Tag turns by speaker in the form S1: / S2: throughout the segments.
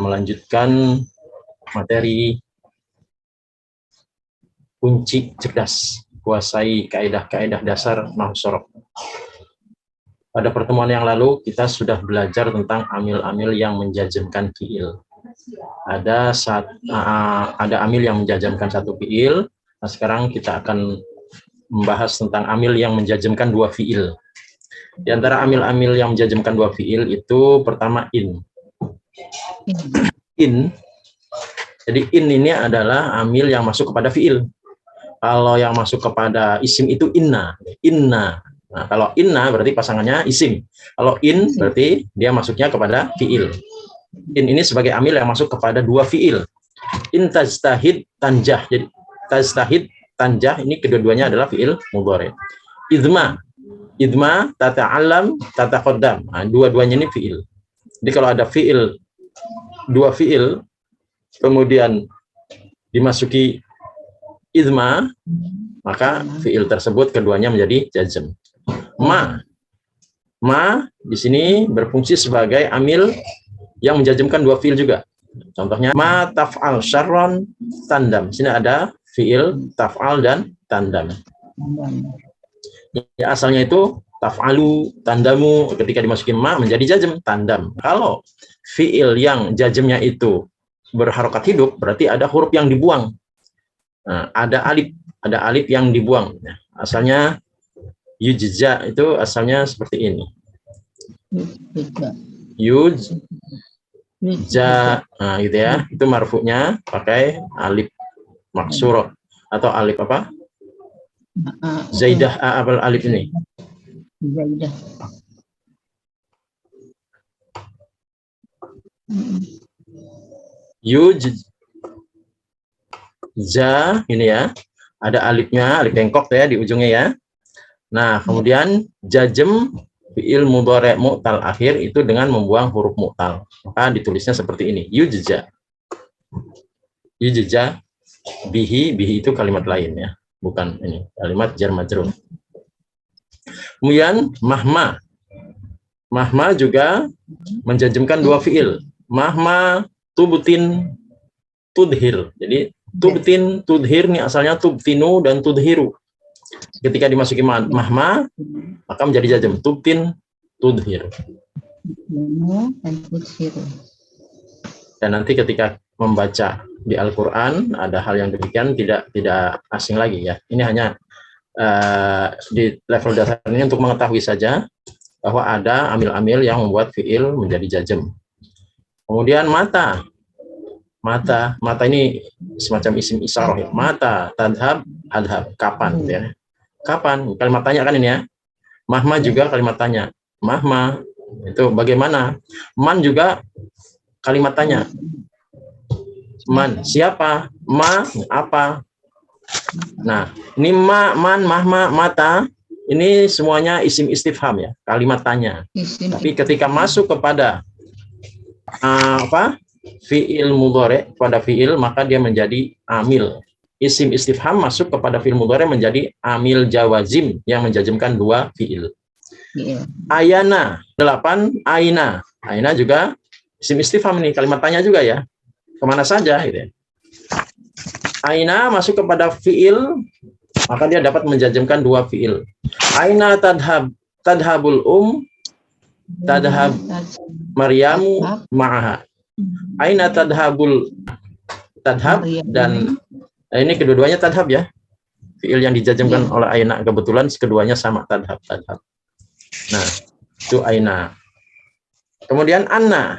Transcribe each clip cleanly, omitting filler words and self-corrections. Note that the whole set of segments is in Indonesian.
S1: melanjutkan materi kunci cerdas, kuasai kaidah-kaidah dasar nahwu shoroh. Pada pertemuan yang lalu kita sudah belajar tentang amil-amil yang menjazmkan fiil. Ada amil yang menjazmkan satu fiil. Nah, sekarang kita akan membahas tentang amil yang menjazmkan dua fiil. Di antara amil-amil yang menjazmkan dua fiil itu pertama in. In. Jadi in ini adalah amil yang masuk kepada fiil. Kalau yang masuk kepada isim itu inna. Inna. Nah, kalau inna berarti pasangannya isim. Kalau in berarti dia masuknya kepada fiil. In ini sebagai amil yang masuk kepada dua fiil. In tajtahid tanjah. Jadi tajtahid tanjah ini kedua-duanya adalah fiil mudhari. Idma. Idma tata'allam tataqaddam. Nah, dua-duanya ini fiil. Jadi kalau ada fiil, dua fiil kemudian dimasuki idma, maka fiil tersebut keduanya menjadi jazm. Ma di sini berfungsi sebagai amil yang menjazmkan dua fiil juga. Contohnya ma taf'al syarron tandam. Di sini ada fiil taf'al dan tandam. Ya, asalnya itu taf'alu tandamu, ketika dimasukin ma menjadi jazm tandam. Kalau fiil yang jazmnya itu berharokat hidup berarti ada huruf yang dibuang. Nah, ada alif yang dibuang. Nah, asalnya yujza itu asalnya seperti ini. Yujza, nah gitu ya. Itu marfu'nya pakai alif maksurah atau alif apa? Zaidah abal alif ini.
S2: Zaidah.
S1: Yujza ini ya. Ada alifnya, alif bengkok ya di ujungnya ya. Nah, kemudian jazm fi'il mudhari' mu'tal akhir itu dengan membuang huruf mu'tal. Maka ditulisnya seperti ini, yujza. Yujza bihi itu kalimat lain ya, bukan ini, kalimat jar majrur. Kemudian mahma. Mahma juga menjazmkan dua fi'il. Mahma tubtin tudhir. Jadi tubtin tudhir ini asalnya tubtinu dan tudhiru. Ketika dimasuki mahma maka menjadi jazm tubtin tudhir. Dan nanti ketika membaca di Al-Qur'an ada hal yang demikian tidak asing lagi ya. Ini hanya di level dasar ini untuk mengetahui saja bahwa ada amil-amil yang membuat fiil menjadi jazm. Kemudian mata ini semacam isim isyarah ya. Mata tadhab adhab, kapan ya. Kapan? Kalimat tanya kan ini ya. Mahma juga kalimat tanya. Mahma itu bagaimana? Man juga kalimat tanya. Man siapa? Ma apa? Nah, ini man, mahma, mata ini semuanya isim istifham ya, kalimat tanya. Tapi ketika masuk kepada fiil mudhari' pada fiil maka dia menjadi amil. Isim istifham masuk kepada fiil mudhari' menjadi amil jawazim yang menjazmkan dua fiil. Ayana 8 aina. Aina juga isim istifham ini, kalimat tanya juga ya. Kemana saja gitu ya. Aina masuk kepada fiil maka dia dapat menjazmkan dua fiil. Aina tadhabul tadhab Maryamu ma'aha. Aina tadhab dan ini kedua-duanya tadhab ya. Fiil yang dijazmkan oleh aina kebetulan keduanya sama tadhab. Nah, itu aina. Kemudian anna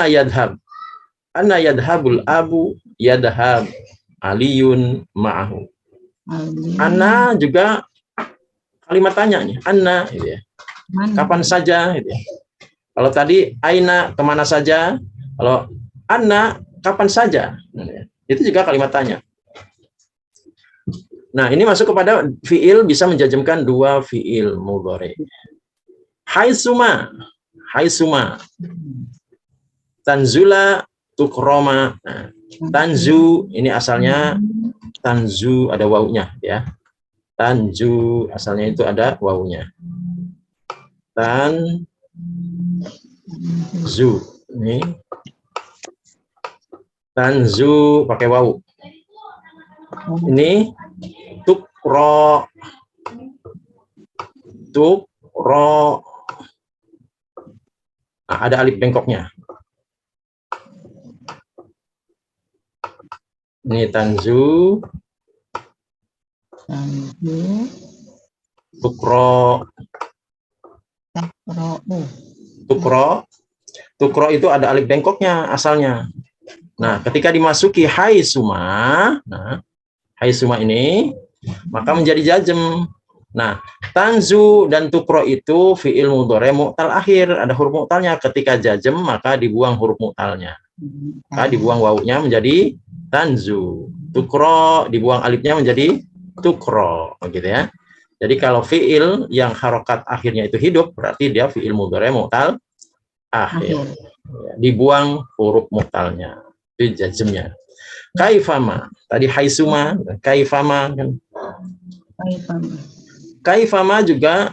S1: yadhab. Anna yadhabul abu yadhab aliyun ma'ahu. Anna juga kalimat tanya nih. Anna gitu ya. Kapan saja gitu ya. Kalau tadi aina kemana saja, kalau anna kapan saja, itu juga kalimat tanya. Nah, ini masuk kepada fiil bisa menjazmkan dua fiil mudhari'. Haitsuma tanzula tukroma. Nah, tanzu ini asalnya tanzu ada wawunya ya. Tanzu asalnya itu ada wawunya. Zu. Ini tanzu pakai wawu. Ini tukro. Tukro. Nah, ada alif bengkoknya. Ini tanzu.
S2: Tanzu.
S1: Tukro. Tukro. Tukro itu ada alif bengkoknya asalnya. Nah, ketika dimasuki hai suma, nah, hai suma ini, maka menjadi jazm. Nah, tanzu dan tukro itu fi'il mudhari mu'tal akhir, ada huruf mu'talnya. Ketika jazm, maka dibuang huruf mu'talnya. Maka dibuang wawunya menjadi tanzu. Tukro dibuang alifnya menjadi tukro, gitu ya. Jadi kalau fi'il yang harokat akhirnya itu hidup, berarti dia fi'il mudhari mu'tal akhir. Dibuang huruf mu'talnya. Itu jazmnya. Kaifama, tadi haisuma, kaifama kan. Kaifama juga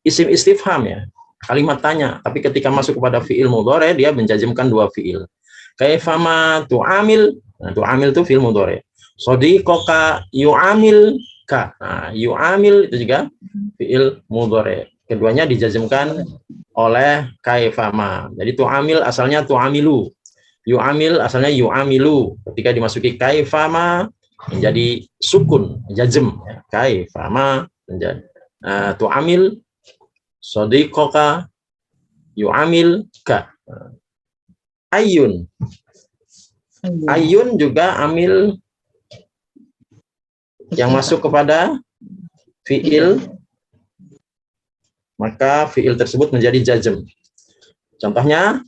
S1: isim istifham ya, kalimat tanya, tapi ketika masuk kepada fi'il mudhari dia menjazmkan dua fi'il. Kaifama tu'amil, nah, tu'amil itu fi'il mudhari. Shadiqoka yu'amil ka, nah, yu'amil itu juga fi'il mudhari. Keduanya dijazmkan oleh kaifama. Jadi tu'amil asalnya tu'amilu. Yu'amil asalnya yu'amilu. Ketika dimasuki kaifama menjadi sukun, jazm. Kaifama menjadi tu'amil shadiqoka yu'amil ka. Ayun. Ayun juga amil yang masuk kepada fi'il, maka fi'il tersebut menjadi jazm. Contohnya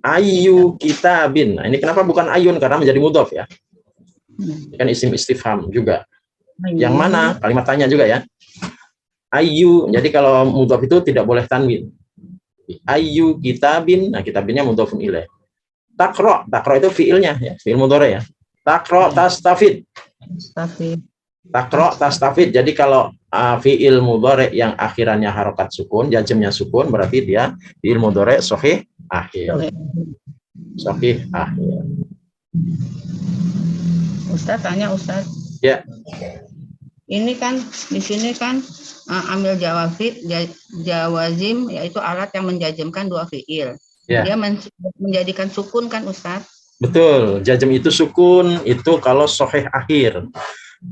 S1: ayu kitabin. Nah, ini kenapa bukan ayun? Karena menjadi mudhof ya. Kan isim istifham juga. Yang mana? Kalimat tanya juga ya. Ayu. Jadi kalau mudhof itu tidak boleh tanwin. Ayu kitabin. Nah, kitabinnya mudhofun ilaih. Takro. Takro itu fiilnya ya, fiil mudhari ya. Takro tastafid. Takro tastafid. Jadi kalau fiil mudhari yang akhirannya harokat sukun, jazmnya sukun, berarti dia fiil mudhari sahih akhir. Sahih akhir.
S2: Ustaz tanya Ustaz.
S1: Ya.
S2: Ini kan di sini kan amil jawazim yaitu alat yang menjazmkan dua fiil. Ya. Dia menjadikan sukun kan Ustaz?
S1: Betul. Jazm itu sukun itu kalau sahih akhir.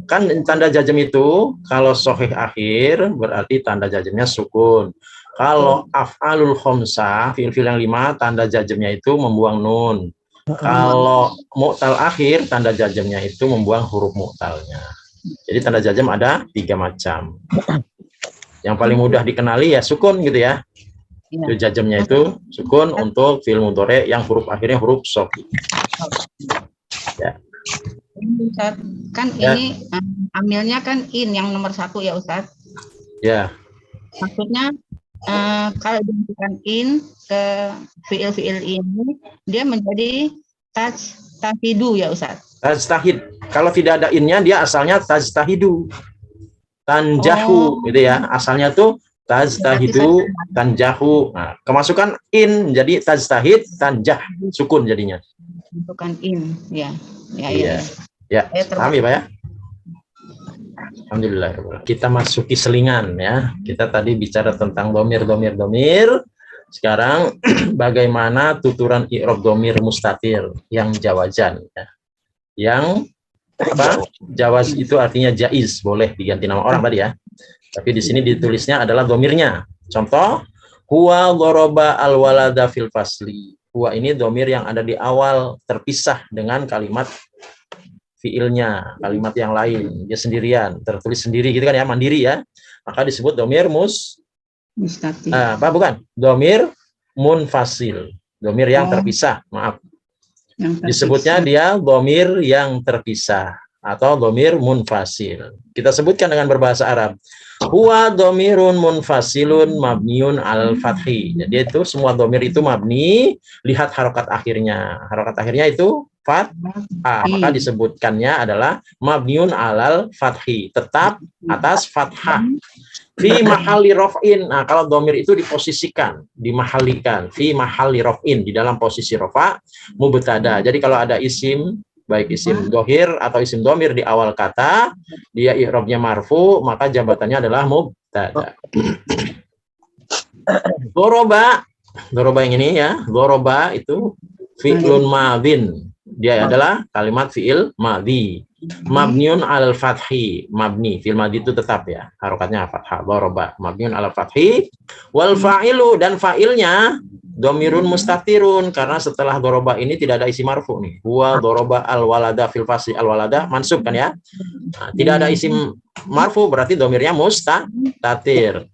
S1: Kan tanda jazm itu kalau sahih akhir berarti tanda jazmnya sukun. Kalau af'alul khamsah, fiil-fiil yang 5, tanda jazmnya itu membuang nun. Kalau mu'tal akhir, tanda jazmnya itu membuang huruf mu'talnya. Jadi tanda jazm ada 3 macam. Yang paling mudah dikenali ya sukun gitu ya. Itu jazmnya itu sukun untuk fiil mudhari yang huruf akhirnya huruf sahih. Ya.
S2: Ustaz, kan ya. Ini amilnya kan in yang nomor 1 ya Ustaz.
S1: Ya.
S2: Maksudnya kalau dimasukkan in ke fiil-fiil ini, dia menjadi tajtahidu ya Ustaz.
S1: Tajtahid. Kalau tidak ada innya, dia asalnya tajtahidu. Tanjahu, gitu ya. Asalnya tuh tajtahidu, tanjahu. Nah, kemasukan in jadi tajtahid, tanjah, sukun jadinya.
S2: Bukan in, ya.
S1: Ya. Paham ya Pak ya? Alhamdulillah. Kita masuki selingan ya. Kita tadi bicara tentang domir. Sekarang bagaimana tuturan i'rab domir mustatir yang jawazan ya. Yang apa? Jawaz itu artinya jaiz, boleh diganti nama orang tadi ya. Tapi di sini ditulisnya adalah domirnya. Contoh, huwa ghoroba al-walada fil fasli. Huwa ini domir yang ada di awal terpisah dengan kalimat fiilnya, kalimat yang lain, dia sendirian, tertulis sendiri gitu kan ya, mandiri ya, maka disebut domir mustatir. Bukan, domir munfasil, domir yang terpisah, maaf. Disebutnya dia domir yang terpisah atau domir munfasil. Kita sebutkan dengan berbahasa Arab. Huwa domirun munfasilun mabniun al-fathi. Jadi itu semua domir itu mabni, lihat harokat akhirnya. Harokat akhirnya itu fathah, maka disebutkannya adalah mabniun alal fathi, tetap atas fathah. Fi mahalli raf'in. Nah, kalau domir itu diposisikan, dimahalikan. Fi mahalli raf'in, di dalam posisi rafa mubtada. Jadi kalau ada isim, baik isim dohir atau isim domir di awal kata, dia i'rabnya marfu, maka jabatannya adalah mubtada. Doroba yang ini ya, doroba itu fi'lun madhin. Dia adalah kalimat fi'il madhi. Mabniun al fathi, mabni fi'il madhi itu tetap ya, harokatnya fathah. Doroba mabniun al fathi, wal fa'ilu, dan fa'ilnya domirun mustatirun, karena setelah doroba ini tidak ada isi marfu nih. Huwa doroba al walada fil fasli, al walada mansub kan ya. Nah, tidak ada isim marfu berarti domirnya mustatir.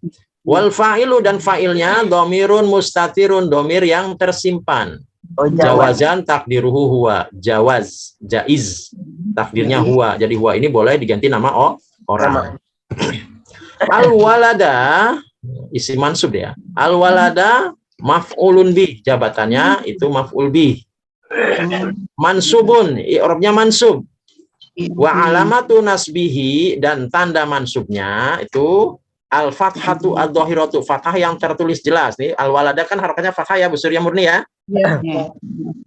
S1: Wal fa'ilu, dan fa'ilnya domirun mustatirun, domir yang tersimpan. Jawazan takdiruhu huwa, jawaz, jaiz, takdirnya huwa. Jadi huwa ini boleh diganti nama orang. Al walada isim mansub ya. Al walada maf'ulun bih, jabatannya itu maf'ul bih. Mansubun, i'rabnya mansub. Wa alamatu nasbihi, dan tanda mansubnya itu al-fathatu ad-dhahiratu, fathah yang tertulis jelas. Nih al-walada kan harokatnya fathah ya, Bu Surya Murni ya.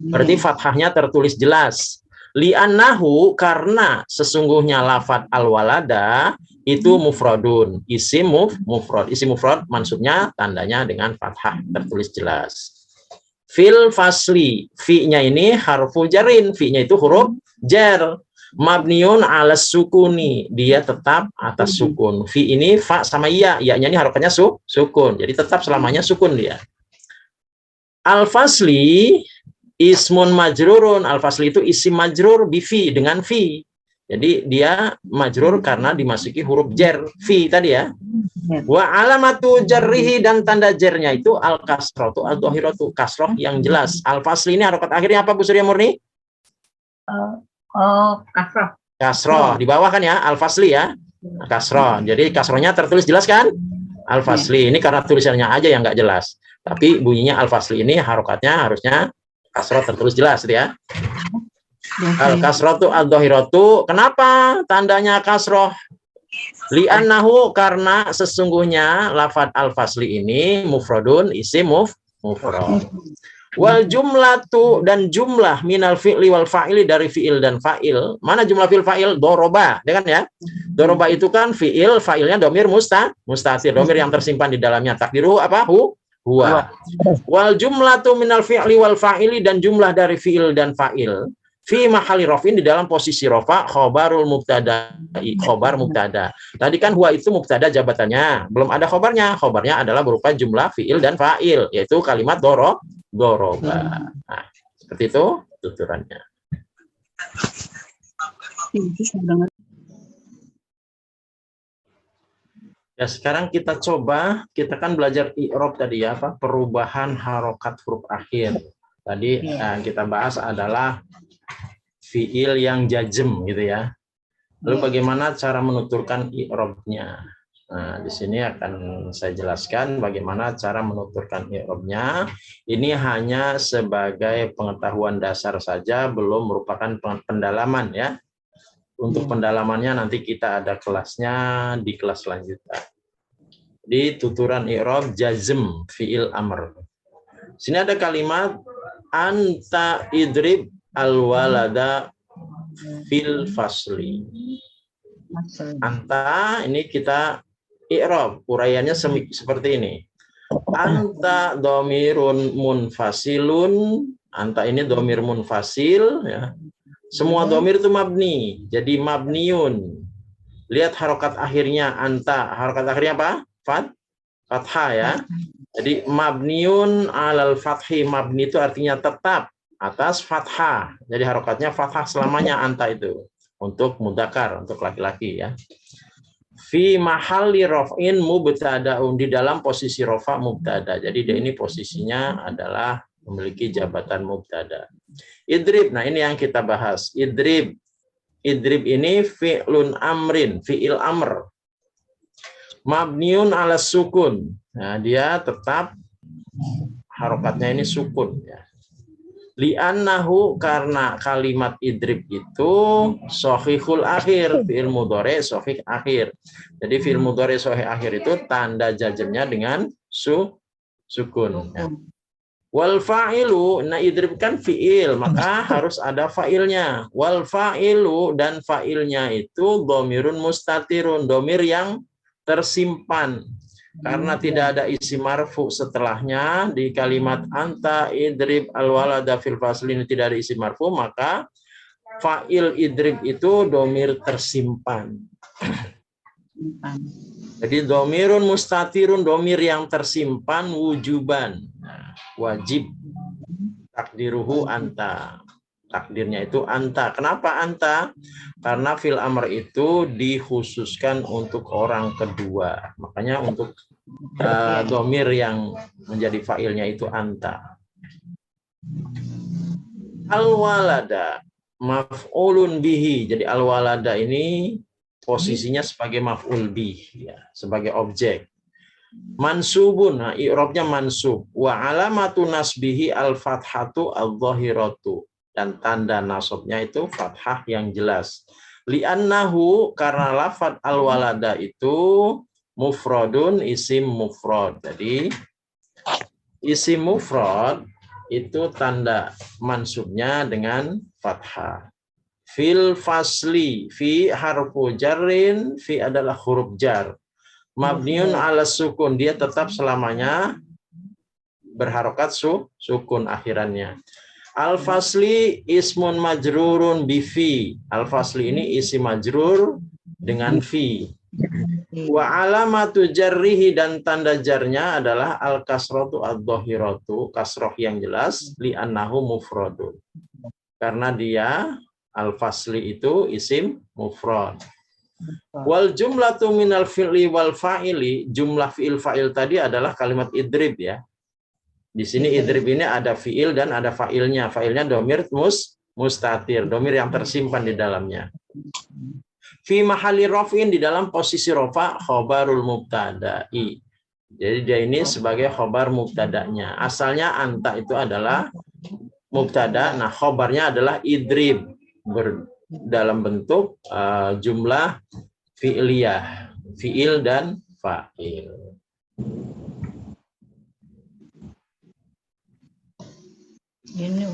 S1: Berarti fathahnya tertulis jelas. Li'annahu, karena sesungguhnya lafadz al-walada itu mufradun, isim mufrad. Isim mufrad mansubnya tandanya dengan fathah tertulis jelas. Fil fasli, fi-nya ini harfu jarin, fi-nya itu huruf jar. Mabniun ala sukuni, dia tetap atas sukun. Fi ini fa sama iya, iya-nya ini harokatnya sukun. Jadi tetap selamanya sukun dia. Al-fasli ismun majrurun, al-fasli itu isim majrur bifi, dengan fi. Jadi dia majrur karena dimasuki huruf jar, fi tadi ya. Wa alamatu jarrihi, dan tanda jarnya itu al-kasratu ad-dhahiratu, kasroh yang jelas. Al-fasli ini harokat akhirnya apa Bu Surya Murni?
S2: Kasroh.
S1: Kasroh di bawah kan ya, al-fasli ya, kasroh. Jadi kasrohnya tertulis jelas kan, al-fasli. Ini karena tulisannya aja yang nggak jelas, tapi bunyinya al-fasli ini harokatnya harusnya kasroh tertulis jelas ya. Al-kasrotu ad-dhahiratu, kenapa tandanya kasroh? Li'annahu, karena sesungguhnya lafadz al-fasli ini mufradun, isim mufrad. Wal jumlatu, dan jumlah minal fi'li wal fa'ili, dari fi'il dan fa'il. Mana jumlah fi'il fa'il? Doroba, ya kan ya? Doroba itu kan fi'il, fa'ilnya domir mustatir, domir yang tersimpan di dalamnya. Takdiru apa? Huwa. Wal jumlatu minal fi'li wal fa'ili, dan jumlah dari fi'il dan fa'il. Fi mahali rafin, di dalam posisi rafa, khobarul mubtada, khobar mubtada. Tadi kan huwa itu mubtada jabatannya, belum ada khobarnya. Khobarnya adalah berupa jumlah fi'il dan fa'il, yaitu kalimat doroba. Nah, seperti itu tuturannya. Ya, sekarang kita coba, kita kan belajar i'rab tadi ya, apa perubahan harokat huruf akhir. Tadi kita bahas adalah fi'il yang jazm gitu ya. Lalu bagaimana cara menuturkan i'rabnya? Nah, di sini akan saya jelaskan bagaimana cara menuturkan i'rabnya. Ini hanya sebagai pengetahuan dasar saja, belum merupakan pendalaman ya. Untuk pendalamannya nanti kita ada kelasnya di kelas selanjutnya. Di tuturan i'rab jazm fi'il amr. Sini ada kalimat anta idrib al-walada fil fasli. Anta ini kita i'rab, uraiannya seperti ini. Anta domirun munfasilun, anta ini domir munfasil ya. Semua domir itu mabni, jadi mabniun. Lihat harokat akhirnya anta, harokat akhirnya apa? Fathah ya. Jadi mabniun alal fathi, mabni itu artinya tetap atas fathah. Jadi harokatnya fathah selamanya anta itu. Untuk mudzakkar, untuk laki-laki ya. Fi mahalli raf'in mubtada'un, di dalam posisi rafa mubtada. Jadi dia ini posisinya adalah memiliki jabatan mubtada. Idrib, nah ini yang kita bahas. Idrib. Idrib ini fi'lun amrin, fi'il amr. Mabniun ala sukun. Nah, dia tetap harokatnya ini sukun ya. Li'annahu, karena kalimat idrib itu sahihul akhir, fi'il mudhari sahih akhir. Jadi fi'il mudhari sahih akhir itu tanda jazmnya dengan sukun. Ya. Wal fa'ilu, nah idrib kan fi'il, maka harus ada fa'ilnya. Wal fa'ilu, dan fa'ilnya itu dhamirun mustatirun, dhamir yang tersimpan. Karena tidak ada isi marfu setelahnya di kalimat anta idrib al-walada fil fasli, ini tidak ada isi marfu, maka fa'il idrib itu dhamir tersimpan. Jadi dhamirun mustatirun, dhamir yang tersimpan wujuban. Nah, wajib. Takdiruhu anta. Takdirnya itu anta. Kenapa anta? Karena fil amr itu dikhususkan untuk orang kedua. Makanya untuk dhamir yang menjadi fa'ilnya itu anta. Al-walada maf'ulun bihi. Jadi al-walada ini posisinya sebagai maf'ul bih, ya, sebagai objek. Mansubun, nah i'rabnya mansub. Wa alamatu nasbihi al-fathatu al-dhahiratu. Dan tanda nasabnya itu fathah yang jelas. Li'annahu, karena lafad al-walada itu mufradun, isim mufrad. Jadi isim mufrad itu tanda mansubnya dengan fathah. Fil fasli, fi harfu jarrin, fi adalah huruf jar. Mabniun ala sukun, dia tetap selamanya berharokat sukun akhirannya. Al-fasli ismun majrurun bifi. Al-fasli ini isi majrur dengan fi. Wa alamatu jarrihi, dan tanda jarnya adalah al-kasratu ad-dhahiratu, kasroh yang jelas, li'annahu mufradun. Karena dia al-fasli itu isim mufrad. Wal jumlatu minal fi'li wal fa'ili, jumlah fi'il fa'il tadi adalah kalimat idrib, ya. Di sini idrib ini ada fi'il dan ada fa'ilnya. Fa'ilnya dhamir mustatir, dhamir yang tersimpan di dalamnya. Fi mahalli raf'in, di dalam posisi rafa khobarul mubtada'i. Jadi dia ini sebagai khobar mubtada'nya. Asalnya anta itu adalah mubtada, nah khobarnya adalah idrib dalam bentuk jumlah fi'liyah, fi'il dan fa'il.
S2: Ini